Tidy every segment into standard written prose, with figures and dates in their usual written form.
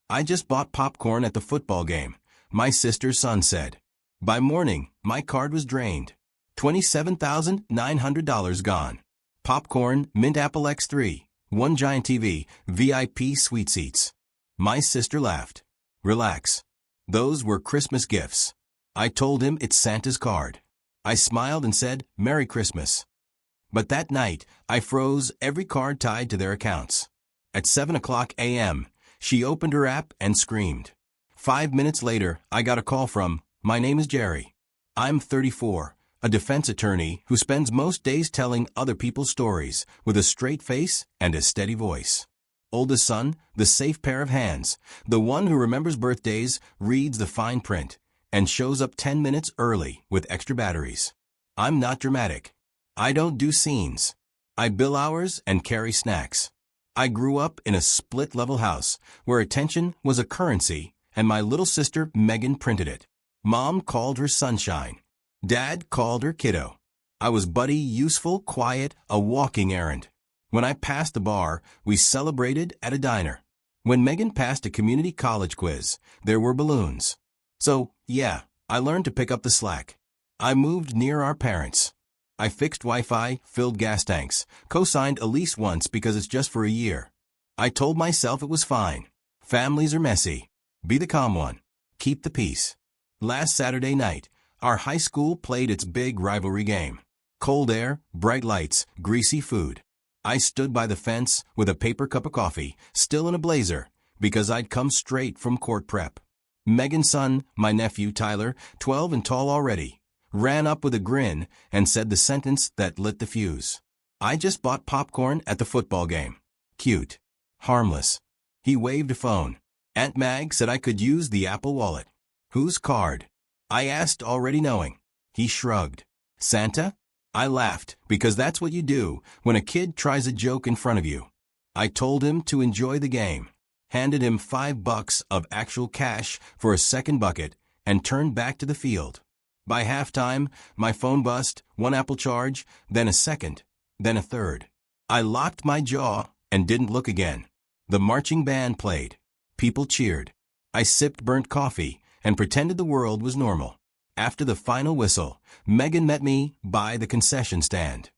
I just bought popcorn at the football game, my sister's son said. By morning, my card was drained. $27,900 gone. Popcorn, Mint Apple X3, one giant TV, VIP suite seats. My sister laughed. Relax. Those were Christmas gifts. I told him it's Santa's card. I smiled and said, Merry Christmas. But that night, I froze every card tied to their accounts. At 7:00 a.m., she opened her app and screamed. 5 minutes later, I got a call from, my name is Jerry. I'm 34, a defense attorney who spends most days telling other people's stories with a straight face and a steady voice. Oldest son, the safe pair of hands, the one who remembers birthdays, reads the fine print, and shows up 10 minutes early with extra batteries. I'm not dramatic. I don't do scenes. I bill hours and carry snacks. I grew up in a split-level house where attention was a currency, and my little sister Megan printed it. Mom called her sunshine. Dad called her kiddo. I was buddy, useful, quiet, a walking errand. When I passed the bar, we celebrated at a diner. When Megan passed a community college quiz, there were balloons. So, yeah, I learned to pick up the slack. I moved near our parents. I fixed Wi-Fi, filled gas tanks, co-signed a lease once because it's just for a year. I told myself it was fine. Families are messy. Be the calm one. Keep the peace. Last Saturday night, our high school played its big rivalry game. Cold air, bright lights, greasy food. I stood by the fence with a paper cup of coffee, still in a blazer, because I'd come straight from court prep. Megan's son, my nephew Tyler, 12 and tall already, ran up with a grin and said the sentence that lit the fuse. I just bought popcorn at the football game. Cute. Harmless. He waved a phone. Aunt Mag said I could use the Apple Wallet. Whose card? I asked, already knowing. He shrugged. Santa? I laughed, because that's what you do when a kid tries a joke in front of you. I told him to enjoy the game, handed him $5 of actual cash for a second bucket, and turned back to the field. By halftime, my phone buzzed, one Apple charge, then a second, then a third. I locked my jaw and didn't look again. The marching band played. People cheered. I sipped burnt coffee and pretended the world was normal. After the final whistle, Megan met me by the concession stand.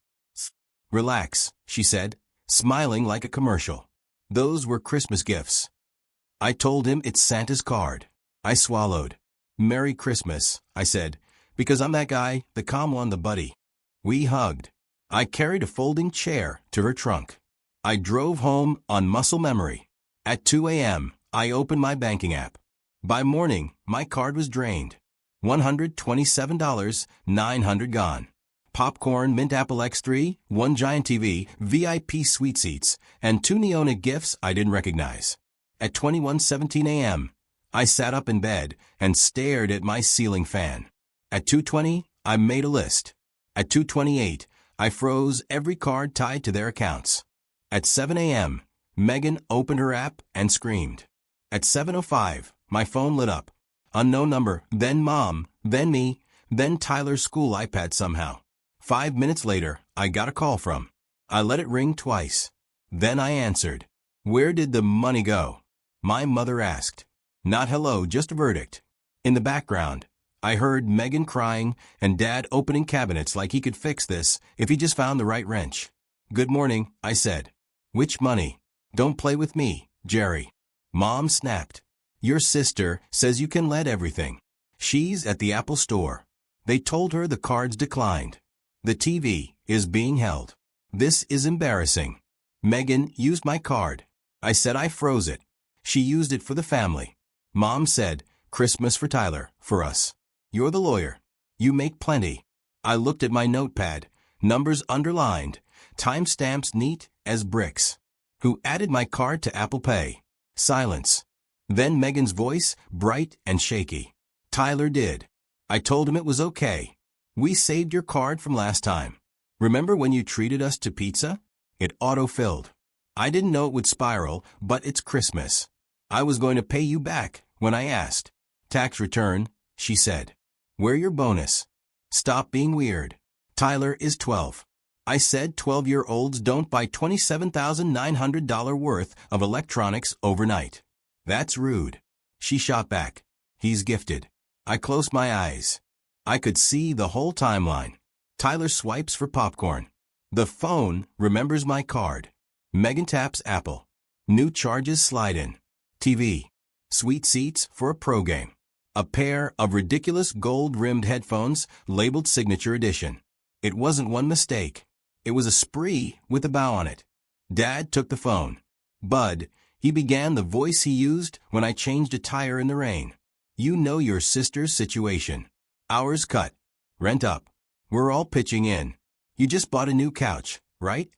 Relax, she said, smiling like a commercial. Those were Christmas gifts. I told him it's Santa's card. I swallowed. Merry Christmas, I said, because I'm that guy, the calm one, the buddy. We hugged. I carried a folding chair to her trunk. I drove home on muscle memory. At 2 a.m., I opened my banking app. By morning, my card was drained. $127, $900 gone. Popcorn, Mint Apple X3, one giant TV, VIP suite seats, and 2 neonic gifts I didn't recognize. At 21:17 a.m., I sat up in bed and stared at my ceiling fan. At 2:20, I made a list. At 2:28, I froze every card tied to their accounts. At 7 a.m., Megan opened her app and screamed. At 7:05, my phone lit up. Unknown number, then Mom, then me, then Tyler's school iPad somehow. 5 minutes later, I got a call from. I let it ring twice. Then I answered. Where did the money go? My mother asked. Not hello, just a verdict. In the background, I heard Megan crying and Dad opening cabinets like he could fix this if he just found the right wrench. Good morning, I said. Which money? Don't play with me, Jerry. Mom snapped. Your sister says you can let everything. She's at the Apple store. They told her the cards declined. The TV is being held. This is embarrassing. Megan used my card. I said I froze it. She used it for the family. Mom said, Christmas for Tyler, for us. You're the lawyer. You make plenty. I looked at my notepad, numbers underlined, timestamps neat as bricks. Who added my card to Apple Pay? Silence. Then Megan's voice, bright and shaky. Tyler did. I told him it was okay. We saved your card from last time. Remember when you treated us to pizza? It auto-filled. I didn't know it would spiral, but it's Christmas. I was going to pay you back when I asked. Tax return, she said. Where your bonus? Stop being weird. Tyler is 12. I said 12-year-olds don't buy $27,900 worth of electronics overnight. That's rude. She shot back. He's gifted. I closed my eyes. I could see the whole timeline. Tyler swipes for popcorn. The phone remembers my card. Megan taps Apple. New charges slide in. TV. Sweet seats for a pro game. A pair of ridiculous gold-rimmed headphones labeled Signature Edition. It wasn't one mistake. It was a spree with a bow on it. Dad took the phone. Bud, he began the voice he used when I changed a tire in the rain. You know your sister's situation. Hours cut. Rent up. We're all pitching in. You just bought a new couch, right?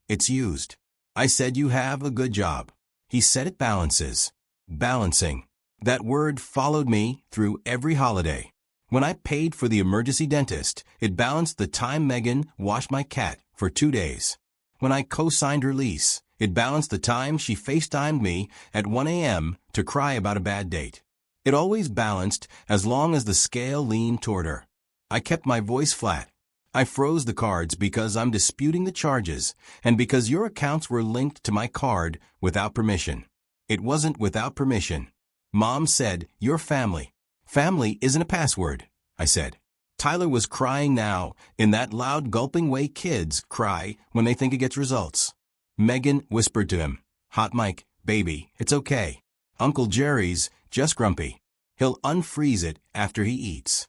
It's used. I said you have a good job. He said it balances. Balancing. That word followed me through every holiday. When I paid for the emergency dentist, it balanced the time Megan washed my cat for 2 days. When I co-signed her lease, it balanced the time she FaceTimed me at 1 a.m. to cry about a bad date. It always balanced as long as the scale leaned toward her. I kept my voice flat. I froze the cards because I'm disputing the charges and because your accounts were linked to my card without permission. It wasn't without permission. Mom said, "Your family." Family isn't a password, I said. Tyler was crying now in that loud gulping way kids cry when they think it gets results. Megan whispered to him, "Hot mic, baby, it's okay. Uncle Jerry's just grumpy. He'll unfreeze it after he eats."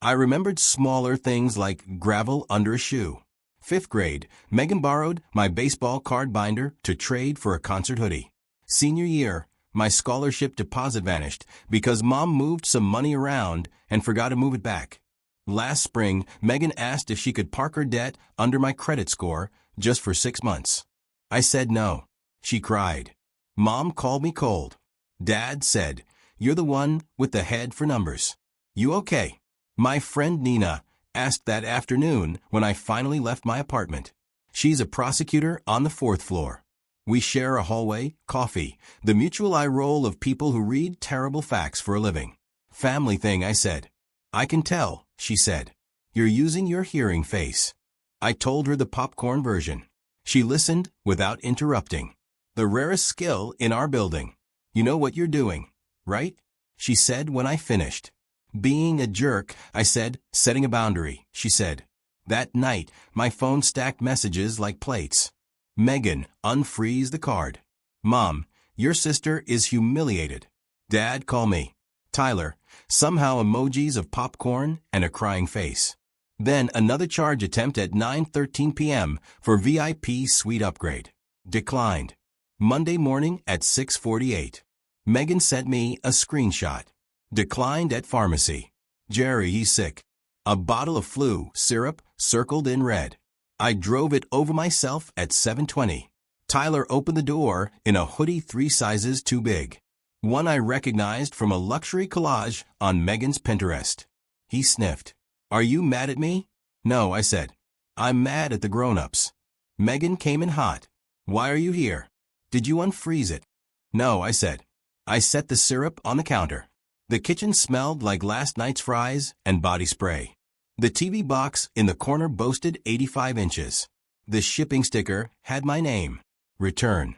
I remembered smaller things like gravel under a shoe. 5th grade, Megan borrowed my baseball card binder to trade for a concert hoodie. Senior year, my scholarship deposit vanished because Mom moved some money around and forgot to move it back. Last spring, Megan asked if she could park her debt under my credit score just for 6 months. I said no. She cried. Mom called me cold. Dad said, "You're the one with the head for numbers. You okay?" My friend Nina asked that afternoon when I finally left my apartment. She's a prosecutor on the 4th floor. We share a hallway, coffee, the mutual eye roll of people who read terrible facts for a living. Family thing, I said. I can tell, she said. You're using your hearing face. I told her the popcorn version. She listened without interrupting. The rarest skill in our building. You know what you're doing, right? She said when I finished. Being a jerk, I said, setting a boundary, she said. That night, my phone stacked messages like plates. Megan, unfreeze the card. Mom, your sister is humiliated. Dad, call me. Tyler, somehow emojis of popcorn and a crying face. Then another charge attempt at 9:13 p.m. for VIP suite upgrade. Declined. Monday morning at 6:48. Megan sent me a screenshot. Declined at pharmacy. Jerry, he's sick. A bottle of flu syrup circled in red. I drove it over myself at 7:20. Tyler opened the door in a hoodie 3 sizes too big. One I recognized from a luxury collage on Megan's Pinterest. He sniffed. Are you mad at me? No, I said. I'm mad at the grown-ups. Megan came in hot. Why are you here? Did you unfreeze it? No, I said. I set the syrup on the counter. The kitchen smelled like last night's fries and body spray. The TV box in the corner boasted 85 inches. The shipping sticker had my name. Return.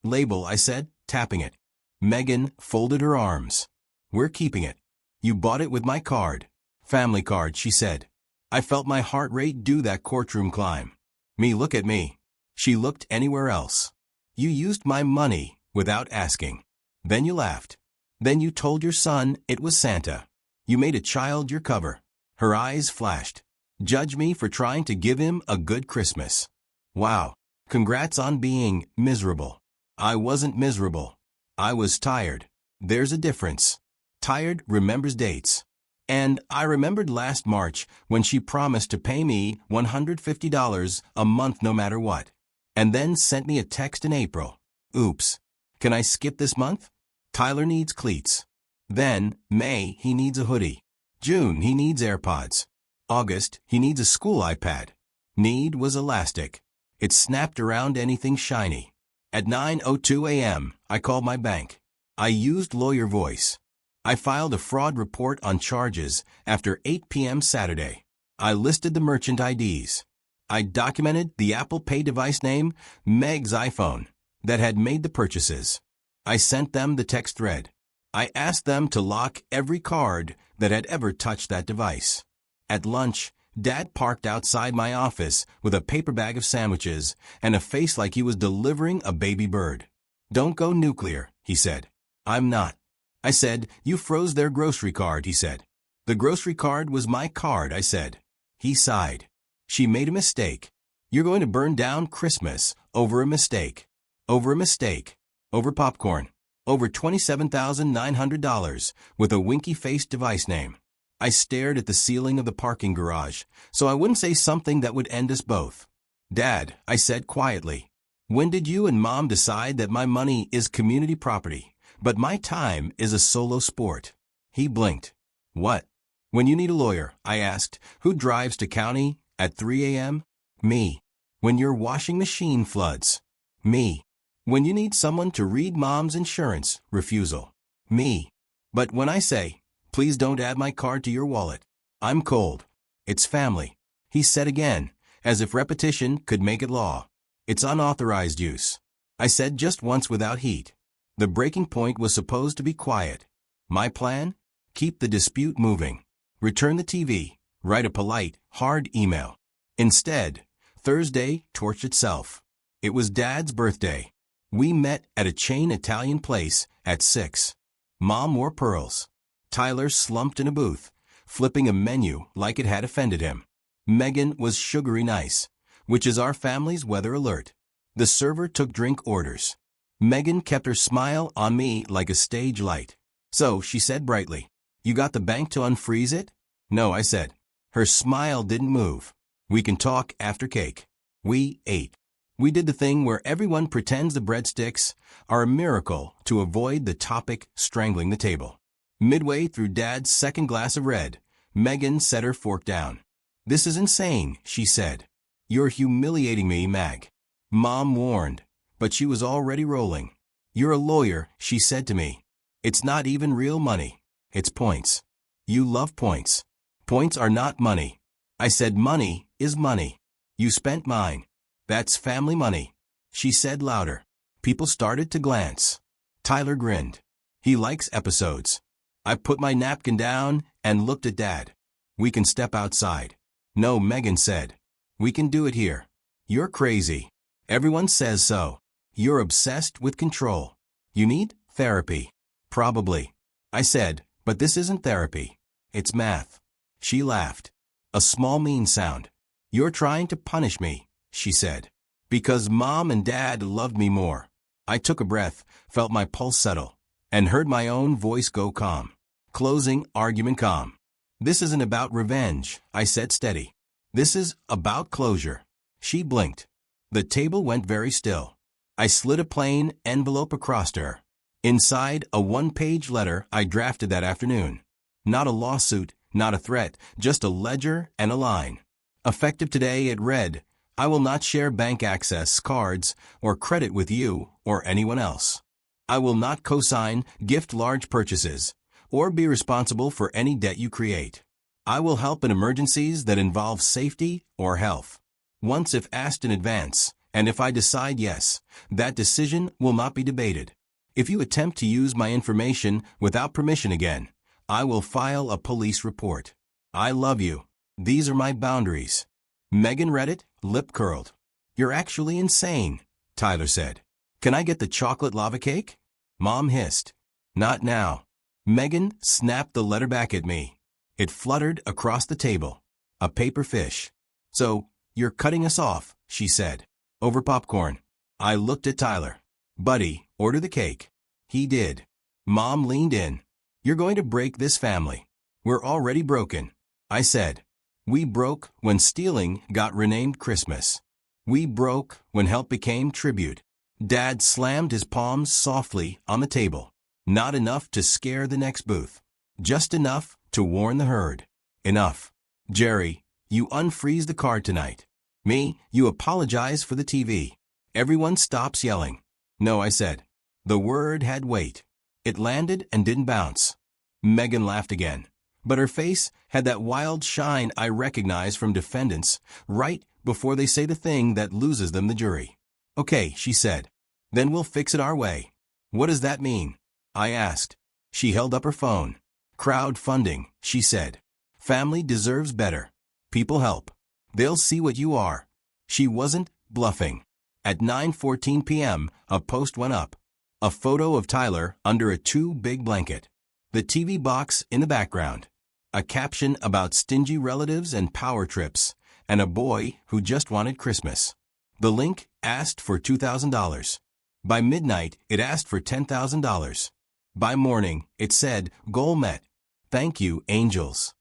Label, I said, tapping it. Megan folded her arms. We're keeping it. You bought it with my card. Family card, she said. I felt my heart rate do that courtroom climb. Me, look at me. She looked anywhere else. You used my money without asking. Then you laughed. Then you told your son it was Santa. You made a child your cover. Her eyes flashed. Judge me for trying to give him a good Christmas. Wow. Congrats on being miserable. I wasn't miserable. I was tired. There's a difference. Tired remembers dates. And I remembered last March when she promised to pay me $150 a month no matter what. And then sent me a text in April. Oops. Can I skip this month? Tyler needs cleats. Then, May, he needs a hoodie. June, he needs AirPods. August, he needs a school iPad. Need was elastic. It snapped around anything shiny. At 9:02 a.m., I called my bank. I used lawyer voice. I filed a fraud report on charges after 8 p.m. Saturday. I listed the merchant IDs. I documented the Apple Pay device name, Meg's iPhone, that had made the purchases. I sent them the text thread. I asked them to lock every card that had ever touched that device. At lunch, Dad parked outside my office with a paper bag of sandwiches and a face like he was delivering a baby bird. "Don't go nuclear," he said. "I'm not." I said, "You froze their grocery card," he said. "The grocery card was my card," I said. He sighed. "She made a mistake. You're going to burn down Christmas over a mistake. Over a mistake. Over popcorn. Over $27,900 with a winky-faced device name." I stared at the ceiling of the parking garage, so I wouldn't say something that would end us both. "Dad," I said quietly, "when did you and Mom decide that my money is community property, but my time is a solo sport?" He blinked. "What?" "When you need a lawyer," I asked, "who drives to county at 3 a.m.? Me. When your washing machine floods? Me. When you need someone to read Mom's insurance refusal? Me. But when I say, 'Please don't add my card to your wallet,' I'm cold. It's family." He said again, as if repetition could make it law. "It's unauthorized use." I said just once without heat. The breaking point was supposed to be quiet. My plan? Keep the dispute moving. Return the TV. Write a polite, hard email. Instead, Thursday torched itself. It was Dad's birthday. We met at a chain Italian place at 6. Mom wore pearls. Tyler slumped in a booth, flipping a menu like it had offended him. Megan was sugary nice, which is our family's weather alert. The server took drink orders. Megan kept her smile on me like a stage light. "So," she said brightly, "you got the bank to unfreeze it?" "No," I said. Her smile didn't move. "We can talk after cake." We ate. We did the thing where everyone pretends the breadsticks are a miracle to avoid the topic strangling the table. Midway through Dad's second glass of red, Megan set her fork down. "This is insane," she said. "You're humiliating me, Mag." Mom warned, but she was already rolling. "You're a lawyer," she said to me. "It's not even real money. It's points. You love points. Points are not money." I said, "Money is money. You spent mine. That's family money." She said louder. People started to glance. Tyler grinned. He likes episodes. I put my napkin down and looked at Dad. "We can step outside." "No," Megan said. "We can do it here." "You're crazy. Everyone says so. You're obsessed with control. You need therapy." "Probably." I said, "but this isn't therapy. It's math." She laughed. A small mean sound. "You're trying to punish me," she said. "Because Mom and Dad loved me more." I took a breath, felt my pulse settle, and heard my own voice go calm. Closing argument calm. "This isn't about revenge," I said steady. "This is about closure." She blinked. The table went very still. I slid a plain envelope across to her. Inside, a one-page letter I drafted that afternoon. Not a lawsuit, not a threat, just a ledger and a line. Effective today, it read, "I will not share bank access, cards, or credit with you or anyone else. I will not co-sign, gift large purchases, or be responsible for any debt you create. I will help in emergencies that involve safety or health. Once if asked in advance, and if I decide yes, that decision will not be debated. If you attempt to use my information without permission again, I will file a police report. I love you. These are my boundaries." Megan read it, lip curled. "You're actually insane," Tyler said. "Can I get the chocolate lava cake?" Mom hissed. "Not now." Megan snapped the letter back at me. It fluttered across the table. A paper fish. "So, you're cutting us off," she said. "Over popcorn." I looked at Tyler. "Buddy, order the cake." He did. Mom leaned in. "You're going to break this family. We're already broken." I said. "We broke when stealing got renamed Christmas. We broke when help became tribute." Dad slammed his palms softly on the table. Not enough to scare the next booth. Just enough to warn the herd. "Enough. Jerry, you unfreeze the card tonight. Me, you apologize for the TV. Everyone stops yelling." "No," I said. The word had weight. It landed and didn't bounce. Megan laughed again. But her face had that wild shine I recognize from defendants right before they say the thing that loses them the jury. "Okay," she said. "Then we'll fix it our way." What does that mean? I asked. She held up her phone. Crowdfunding, she said. Family deserves better. People help. They'll see what you are. She wasn't bluffing. At 9:14 p.m., a post went up. A photo of Tyler under a too big blanket. The TV box in the background. A caption about stingy relatives and power trips, and a boy who just wanted Christmas. The link asked for $2,000. By midnight, it asked for $10,000. By morning, it said, goal met. Thank you, angels.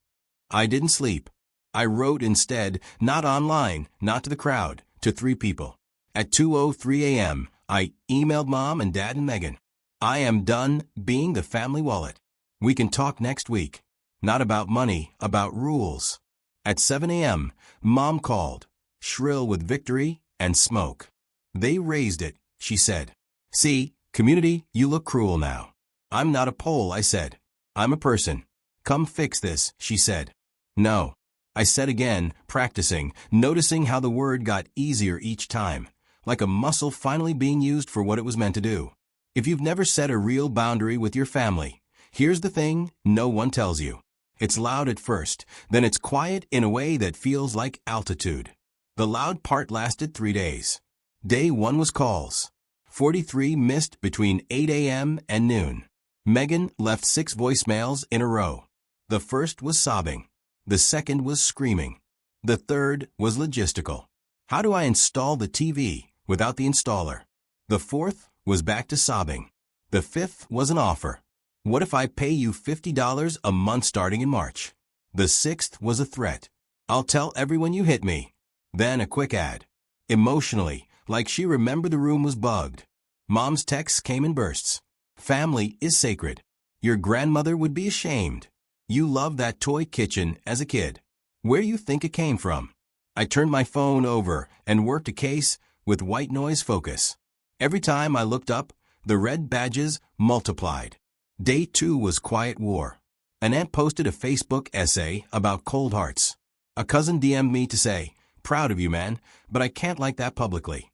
I didn't sleep. I wrote instead, not online, not to the crowd, to 3 people. At 2:03 a.m., I emailed Mom and Dad and Megan. I am done being the family wallet. We can talk next week. Not about money, about rules. At 7 a.m., Mom called, shrill with victory and smoke. They raised it, she said. See, community, you look cruel now. I'm not a pole, I said. I'm a person. Come fix this, she said. No. I said again, practicing, noticing how the word got easier each time, like a muscle finally being used for what it was meant to do. If you've never set a real boundary with your family, here's the thing no one tells you. It's loud at first, then it's quiet in a way that feels like altitude. The loud part lasted 3 days. Day 1 was calls. 43 missed between 8 a.m. and noon. Megan left 6 voicemails in a row. The first was sobbing. The second was screaming. The third was logistical. How do I install the TV without the installer? The fourth was back to sobbing. The fifth was an offer. What if I pay you $50 a month starting in March? The sixth was a threat. I'll tell everyone you hit me. Then a quick ad. Emotionally, like she remembered the room was bugged. Mom's texts came in bursts. Family is sacred. Your grandmother would be ashamed. You loved that toy kitchen as a kid. Where you think it came from? I turned my phone over and worked a case with white noise focus. Every time I looked up, the red badges multiplied. Day 2 was quiet war. An aunt posted a Facebook essay about cold hearts. A cousin DM'd me to say, proud of you, man, but I can't like that publicly.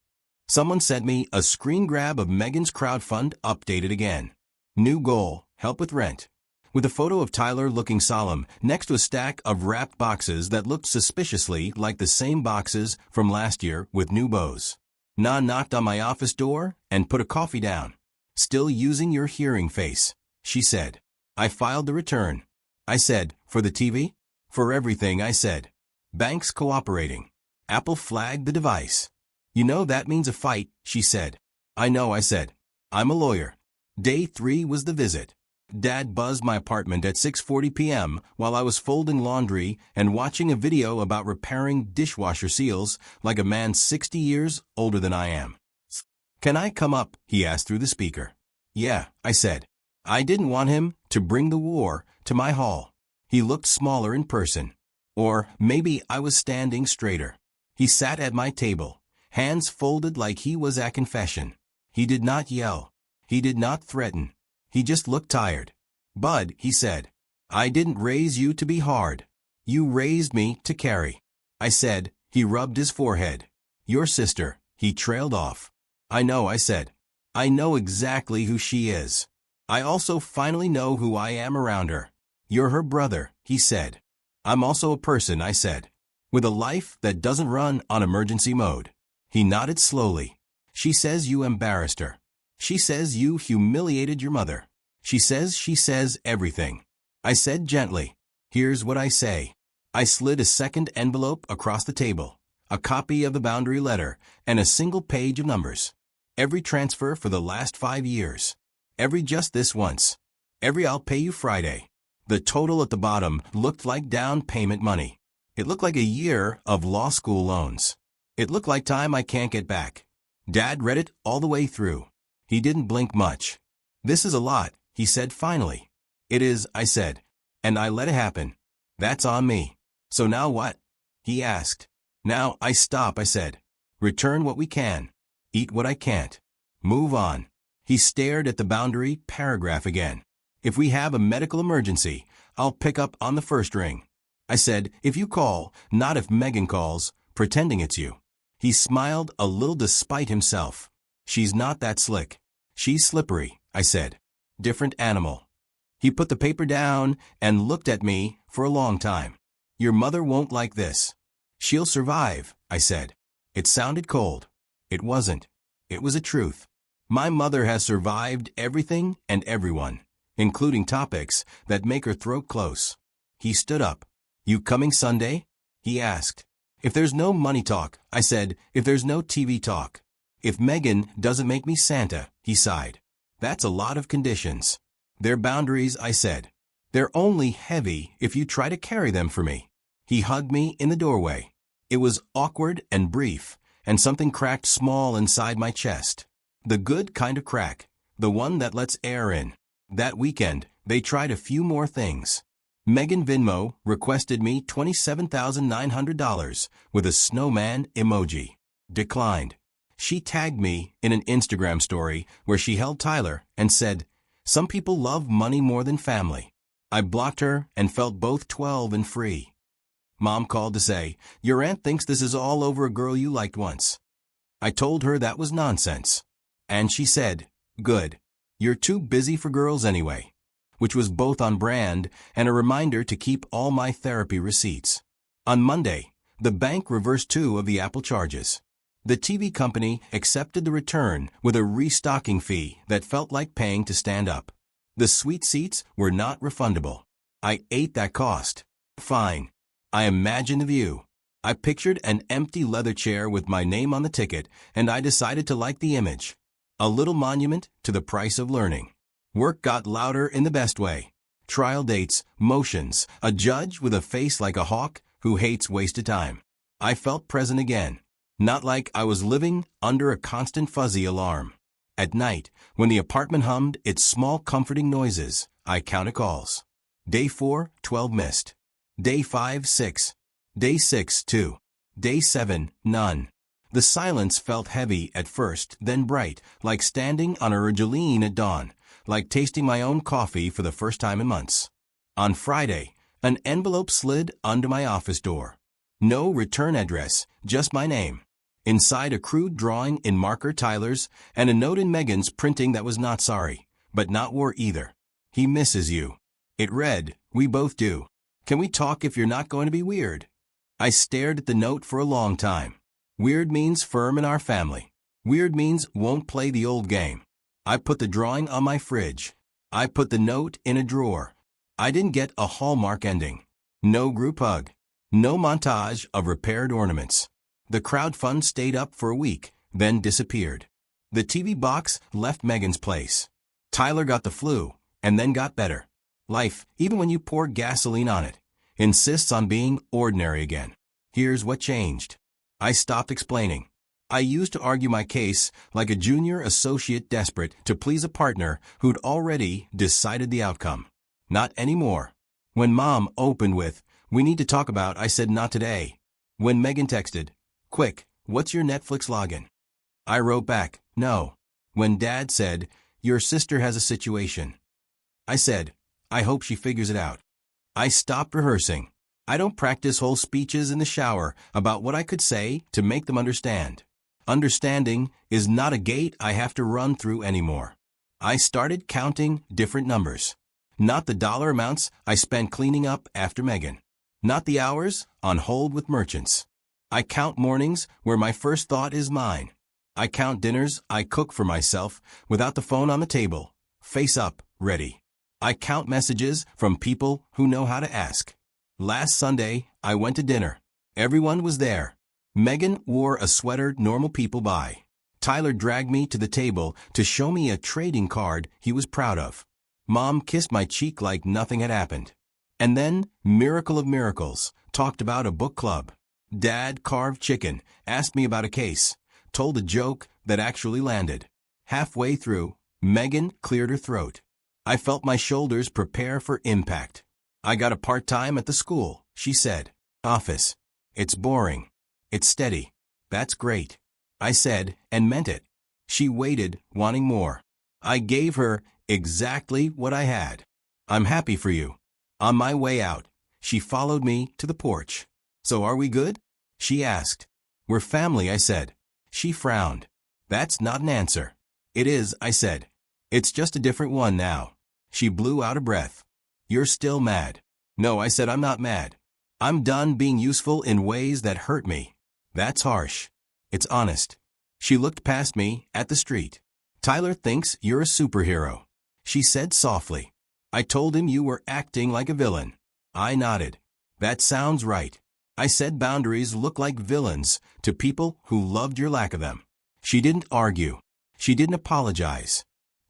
Someone sent me a screen grab of Megan's crowdfund updated again. New goal, help with rent. With a photo of Tyler looking solemn next to a stack of wrapped boxes that looked suspiciously like the same boxes from last year with new bows. Na knocked on my office door and put a coffee down. Still using your hearing face, she said. I filed the return. I said, for the TV? For everything, I said. Banks cooperating. Apple flagged the device. You know that means a fight, she said. I know, I said. I'm a lawyer. Day 3 was the visit. Dad buzzed my apartment at 6:40 p.m. while I was folding laundry and watching a video about repairing dishwasher seals like a man 60 years older than I am. Can I come up? He asked through the speaker. Yeah, I said. I didn't want him to bring the war to my hall. He looked smaller in person. Or maybe I was standing straighter. He sat at my table, hands folded like he was at confession. He did not yell. He did not threaten. He just looked tired. Bud, he said, I didn't raise you to be hard. You raised me to carry. I said. He rubbed his forehead. Your sister, he trailed off. I know, I said. I know exactly who she is. I also finally know who I am around her. You're her brother, he said. I'm also a person, I said, with a life that doesn't run on emergency mode. He nodded slowly. She says you embarrassed her. She says you humiliated your mother. She says everything. I said gently, here's what I say. I slid a second envelope across the table, a copy of the boundary letter, and a single page of numbers. Every transfer for the last 5 years. Every just this once. Every I'll pay you Friday. The total at the bottom looked like down payment money. It looked like a year of law school loans. It looked like time I can't get back. Dad read it all the way through. He didn't blink much. This is a lot, he said finally. It is, I said. And I let it happen. That's on me. So now what? He asked. Now I stop, I said. Return what we can. Eat what I can't. Move on. He stared at the boundary paragraph again. If we have a medical emergency, I'll pick up on the first ring. I said, if you call, not if Megan calls, pretending it's you. He smiled a little despite himself. She's not that slick. She's slippery, I said. Different animal. He put the paper down and looked at me for a long time. Your mother won't like this. She'll survive, I said. It sounded cold. It wasn't. It was a truth. My mother has survived everything and everyone, including topics that make her throat close. He stood up. You coming Sunday? He asked. If there's no money talk, I said. If there's no TV talk. If Megan doesn't make me Santa, he sighed. That's a lot of conditions. They're boundaries, I said. They're only heavy if you try to carry them for me. He hugged me in the doorway. It was awkward and brief, and something cracked small inside my chest. The good kind of crack, the one that lets air in. That weekend, they tried a few more things. Megan Venmo requested me $27,900 with a snowman emoji. Declined. She tagged me in an Instagram story where she held Tyler and said, "Some people love money more than family." I blocked her and felt both 12 and free. Mom called to say, "Your aunt thinks this is all over a girl you liked once." I told her that was nonsense. And she said, "Good. You're too busy for girls anyway," which was both on brand and a reminder to keep all my therapy receipts. On Monday, the bank reversed 2 of the Apple charges. The TV company accepted the return with a restocking fee that felt like paying to stand up. The sweet seats were not refundable. I ate that cost. Fine. I imagined the view. I pictured an empty leather chair with my name on the ticket, and I decided to like the image. A little monument to the price of learning. Work got louder in the best way. Trial dates, motions, a judge with a face like a hawk who hates wasted time. I felt present again. Not like I was living under a constant fuzzy alarm. At night, when the apartment hummed its small comforting noises, I counted calls. Day 4, 12 missed. Day 5, 6. Day 6, 2. Day 7, none. The silence felt heavy at first, then bright, like standing on a Regeline at dawn, like tasting my own coffee for the first time in months. On Friday, an envelope slid under my office door. No return address, just my name. Inside a crude drawing in marker Tyler's and a note in Megan's printing that was not sorry, but not war either. He misses you. It read, "We both do. Can we talk if you're not going to be weird?" I stared at the note for a long time. Weird means firm in our family. Weird means won't play the old game. I put the drawing on my fridge. I put the note in a drawer. I didn't get a Hallmark ending. No group hug. No montage of repaired ornaments. The crowd fund stayed up for a week, then disappeared. The TV box left Megan's place. Tyler got the flu, and then got better. Life, even when you pour gasoline on it, insists on being ordinary again. Here's what changed. I stopped explaining. I used to argue my case like a junior associate desperate to please a partner who'd already decided the outcome. Not anymore. When Mom opened with, "We need to talk about," I said, "Not today." When Megan texted, "Quick, what's your Netflix login?" I wrote back, "No." When Dad said, "Your sister has a situation," I said, "I hope she figures it out." I stopped rehearsing. I don't practice whole speeches in the shower about what I could say to make them understand. Understanding is not a gate I have to run through anymore. I started counting different numbers. Not the dollar amounts I spent cleaning up after Megan. Not the hours on hold with merchants. I count mornings where my first thought is mine. I count dinners I cook for myself without the phone on the table, face up, ready. I count messages from people who know how to ask. Last Sunday, I went to dinner. Everyone was there. Megan wore a sweater normal people buy. Tyler dragged me to the table to show me a trading card he was proud of. Mom kissed my cheek like nothing had happened. And then, miracle of miracles, talked about a book club. Dad carved chicken, asked me about a case, told a joke that actually landed. Halfway through, Megan cleared her throat. I felt my shoulders prepare for impact. "I got a part-time at the school," she said. "Office. It's boring. It's steady." "That's great," I said, and meant it. She waited, wanting more. I gave her exactly what I had. "I'm happy for you." On my way out, she followed me to the porch. "So are we good?" she asked. "We're family," I said. She frowned. "That's not an answer." "It is," I said. It's just a different one now. She blew out a breath. You're still mad. No, I said I'm not mad. I'm done being useful in ways that hurt me. That's harsh. It's honest. She looked past me, at the street. Tyler thinks you're a superhero, she said softly. I told him you were acting like a villain. I nodded. That sounds right. I said boundaries look like villains to people who loved your lack of them. She didn't argue. She didn't apologize.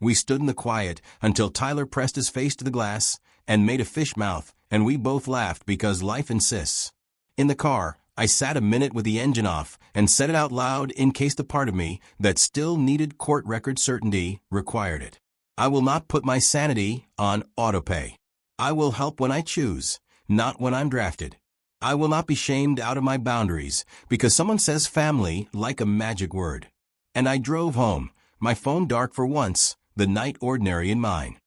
We stood in the quiet until Tyler pressed his face to the glass and made a fish mouth, and we both laughed because life insists. In the car, I sat a minute with the engine off and said it out loud in case the part of me that still needed court record certainty required it. I will not put my sanity on autopay. I will help when I choose, not when I'm drafted. I will not be shamed out of my boundaries because someone says family like a magic word. And I drove home, my phone dark for once, the night ordinary in mine.